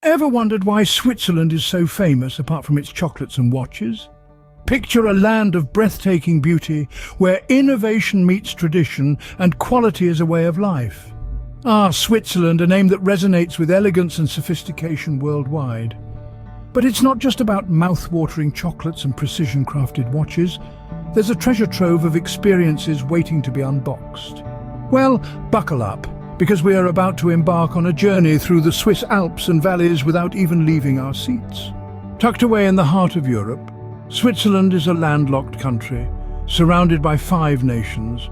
Ever wondered why Switzerland is so famous apart from its chocolates and watches? Picture a land of breathtaking beauty where innovation meets tradition and quality is a way of life. Ah, Switzerland, a name that resonates with elegance and sophistication worldwide. But it's not just about mouth-watering chocolates and precision-crafted watches. There's a treasure trove of experiences waiting to be unboxed. Well, buckle up, because we are about to embark on a journey through the Swiss Alps and valleys without even leaving our seats. Tucked away in the heart of Europe, Switzerland is a landlocked country, surrounded by 5 nations.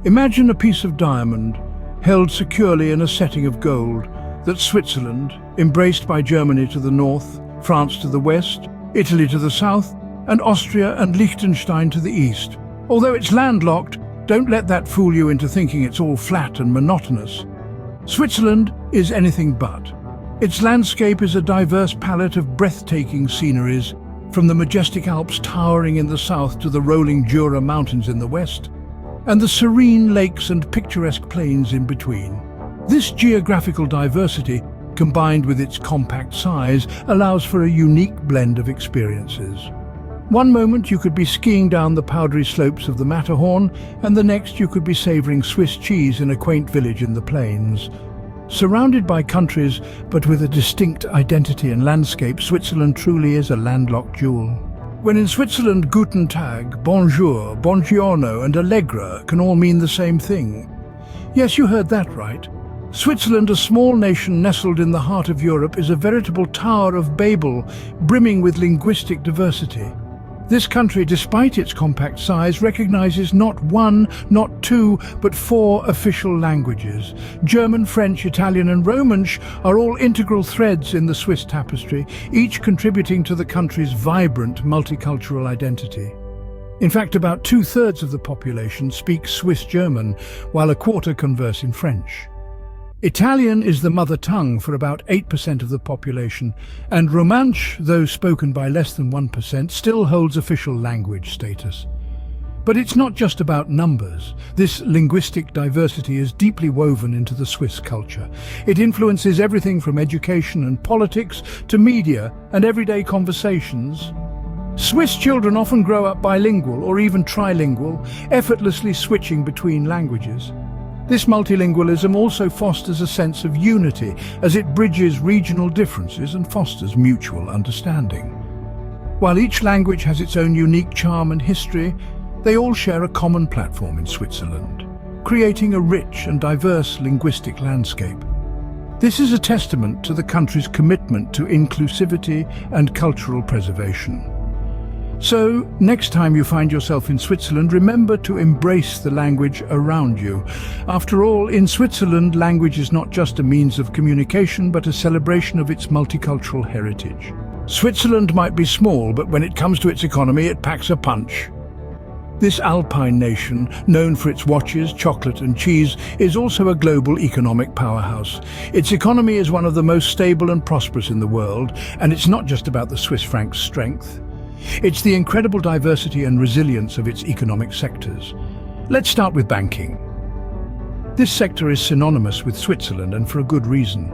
Imagine a piece of diamond, held securely in a setting of gold. That's Switzerland, embraced by Germany to the north, France to the west, Italy to the south, and Austria and Liechtenstein to the east. Although it's landlocked, don't let that fool you into thinking it's all flat and monotonous. Switzerland is anything but. Its landscape is a diverse palette of breathtaking sceneries, from the majestic Alps towering in the south to the rolling Jura Mountains in the west, and the serene lakes and picturesque plains in between. This geographical diversity, combined with its compact size, allows for a unique blend of experiences. One moment you could be skiing down the powdery slopes of the Matterhorn, and the next you could be savouring Swiss cheese in a quaint village in the plains. Surrounded by countries, but with a distinct identity and landscape, Switzerland truly is a landlocked jewel. When in Switzerland, Guten Tag, Bonjour, Buongiorno and Allegra can all mean the same thing. Yes, you heard that right. Switzerland, a small nation nestled in the heart of Europe, is a veritable Tower of Babel, brimming with linguistic diversity. This country, despite its compact size, recognizes not 1, not 2, but 4 official languages. German, French, Italian and Romansh are all integral threads in the Swiss tapestry, each contributing to the country's vibrant multicultural identity. In fact, about 2/3 of the population speak Swiss German, while a quarter converse in French. Italian is the mother tongue for about 8% of the population, and Romansh, though spoken by less than 1%, still holds official language status. But it's not just about numbers. This linguistic diversity is deeply woven into the Swiss culture. It influences everything from education and politics to media and everyday conversations. Swiss children often grow up bilingual or even trilingual, effortlessly switching between languages. This multilingualism also fosters a sense of unity as it bridges regional differences and fosters mutual understanding. While each language has its own unique charm and history, they all share a common platform in Switzerland, creating a rich and diverse linguistic landscape. This is a testament to the country's commitment to inclusivity and cultural preservation. So, next time you find yourself in Switzerland, remember to embrace the language around you. After all, in Switzerland, language is not just a means of communication, but a celebration of its multicultural heritage. Switzerland might be small, but when it comes to its economy, it packs a punch. This Alpine nation, known for its watches, chocolate and cheese, is also a global economic powerhouse. Its economy is one of the most stable and prosperous in the world, and it's not just about the Swiss franc's strength. It's the incredible diversity and resilience of its economic sectors. Let's start with banking. This sector is synonymous with Switzerland, and for a good reason.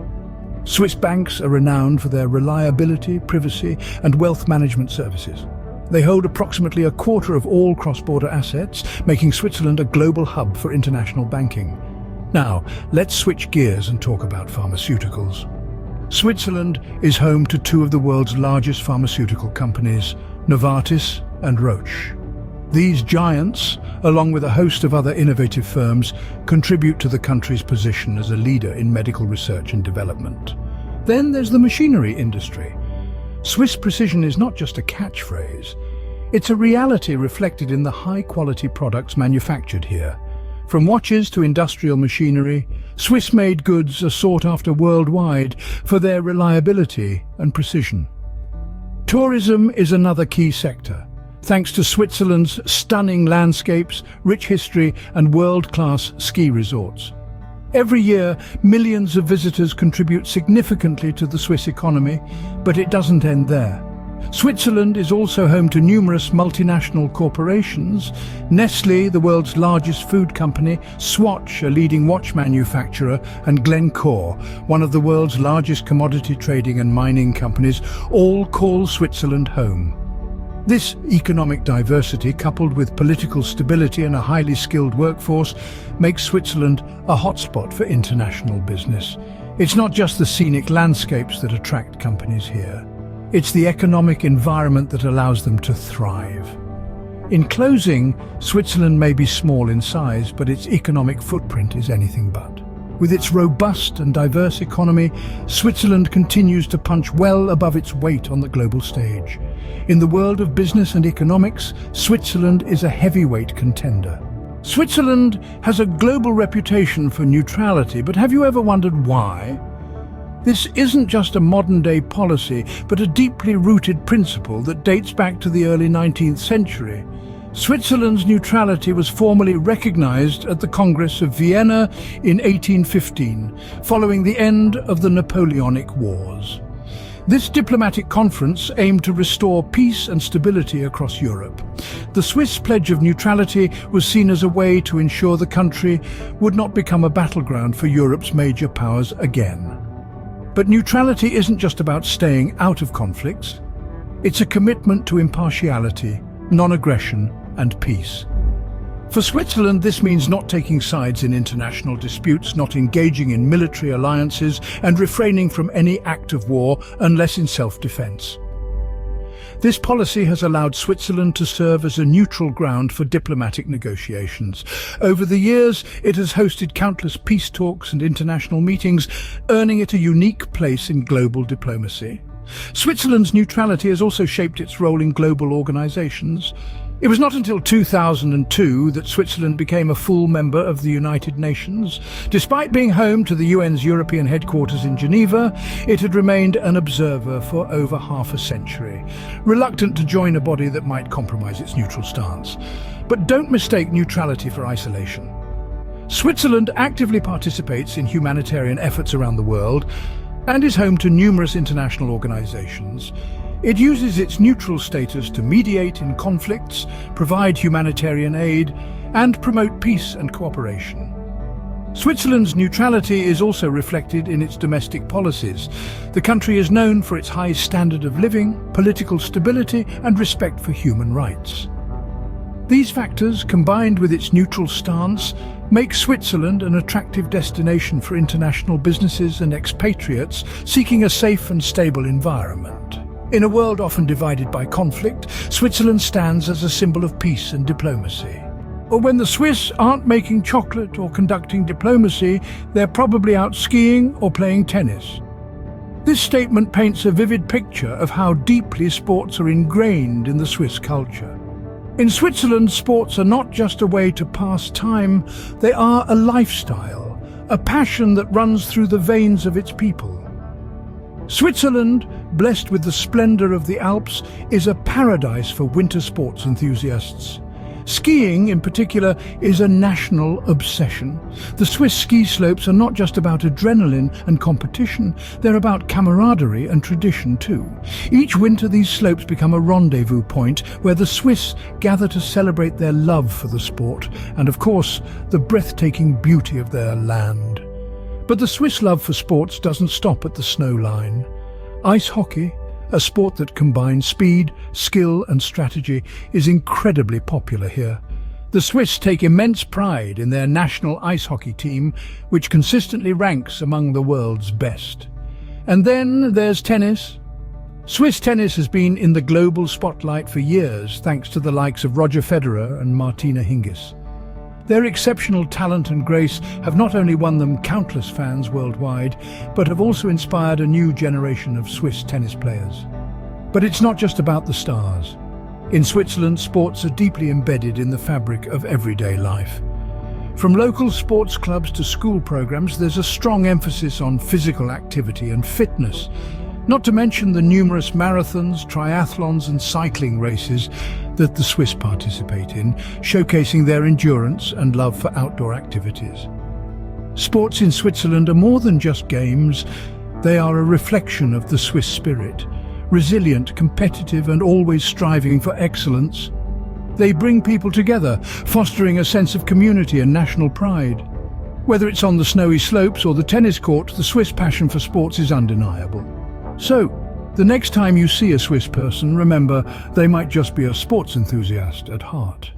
Swiss banks are renowned for their reliability, privacy, and wealth management services. They hold approximately a quarter of all cross-border assets, making Switzerland a global hub for international banking. Now, let's switch gears and talk about pharmaceuticals. Switzerland is home to 2 of the world's largest pharmaceutical companies, Novartis and Roche. These giants, along with a host of other innovative firms, contribute to the country's position as a leader in medical research and development. Then there's the machinery industry. Swiss precision is not just a catchphrase. It's a reality reflected in the high-quality products manufactured here. From watches to industrial machinery, Swiss-made goods are sought after worldwide for their reliability and precision. Tourism is another key sector. Thanks to Switzerland's stunning landscapes, rich history and world-class ski resorts. Every year, millions of visitors contribute significantly to the Swiss economy, but it doesn't end there. Switzerland is also home to numerous multinational corporations. Nestlé, the world's largest food company, Swatch, a leading watch manufacturer, and Glencore, one of the world's largest commodity trading and mining companies, all call Switzerland home. This economic diversity, coupled with political stability and a highly skilled workforce, makes Switzerland a hotspot for international business. It's not just the scenic landscapes that attract companies here. It's the economic environment that allows them to thrive. In closing, Switzerland may be small in size, but its economic footprint is anything but. With its robust and diverse economy, Switzerland continues to punch well above its weight on the global stage. In the world of business and economics, Switzerland is a heavyweight contender. Switzerland has a global reputation for neutrality, but have you ever wondered why? This isn't just a modern-day policy, but a deeply rooted principle that dates back to the early 19th century. Switzerland's neutrality was formally recognized at the Congress of Vienna in 1815, following the end of the Napoleonic Wars. This diplomatic conference aimed to restore peace and stability across Europe. The Swiss pledge of neutrality was seen as a way to ensure the country would not become a battleground for Europe's major powers again. But neutrality isn't just about staying out of conflicts. It's a commitment to impartiality, non-aggression, and peace. For Switzerland, this means not taking sides in international disputes, not engaging in military alliances, and refraining from any act of war unless in self-defense. This policy has allowed Switzerland to serve as a neutral ground for diplomatic negotiations. Over the years, it has hosted countless peace talks and international meetings, earning it a unique place in global diplomacy. Switzerland's neutrality has also shaped its role in global organizations. It was not until 2002 that Switzerland became a full member of the United Nations. Despite being home to the UN's European headquarters in Geneva, it had remained an observer for over half a century, reluctant to join a body that might compromise its neutral stance. But don't mistake neutrality for isolation. Switzerland actively participates in humanitarian efforts around the world and is home to numerous international organizations. It uses its neutral status to mediate in conflicts, provide humanitarian aid, and promote peace and cooperation. Switzerland's neutrality is also reflected in its domestic policies. The country is known for its high standard of living, political stability, and respect for human rights. These factors, combined with its neutral stance, make Switzerland an attractive destination for international businesses and expatriates seeking a safe and stable environment. In a world often divided by conflict, Switzerland stands as a symbol of peace and diplomacy. Or when the Swiss aren't making chocolate or conducting diplomacy, they're probably out skiing or playing tennis. This statement paints a vivid picture of how deeply sports are ingrained in the Swiss culture. In Switzerland, sports are not just a way to pass time, they are a lifestyle, a passion that runs through the veins of its people. Switzerland, blessed with the splendor of the Alps, is a paradise for winter sports enthusiasts. Skiing, in particular, is a national obsession. The Swiss ski slopes are not just about adrenaline and competition, they're about camaraderie and tradition too. Each winter these slopes become a rendezvous point where the Swiss gather to celebrate their love for the sport and, of course, the breathtaking beauty of their land. But the Swiss love for sports doesn't stop at the snow line. Ice hockey, a sport that combines speed, skill and strategy, is incredibly popular here. The Swiss take immense pride in their national ice hockey team, which consistently ranks among the world's best. And then there's tennis. Swiss tennis has been in the global spotlight for years thanks to the likes of Roger Federer and Martina Hingis. Their exceptional talent and grace have not only won them countless fans worldwide, but have also inspired a new generation of Swiss tennis players. But it's not just about the stars. In Switzerland, sports are deeply embedded in the fabric of everyday life. From local sports clubs to school programs, there's a strong emphasis on physical activity and fitness, not to mention the numerous marathons, triathlons and cycling races that the Swiss participate in, showcasing their endurance and love for outdoor activities. Sports in Switzerland are more than just games, they are a reflection of the Swiss spirit. resilient, competitive, and always striving for excellence. They bring people together, fostering a sense of community and national pride. Whether it's on the snowy slopes or the tennis court, the Swiss passion for sports is undeniable. So, the next time you see a Swiss person, remember they might just be a sports enthusiast at heart.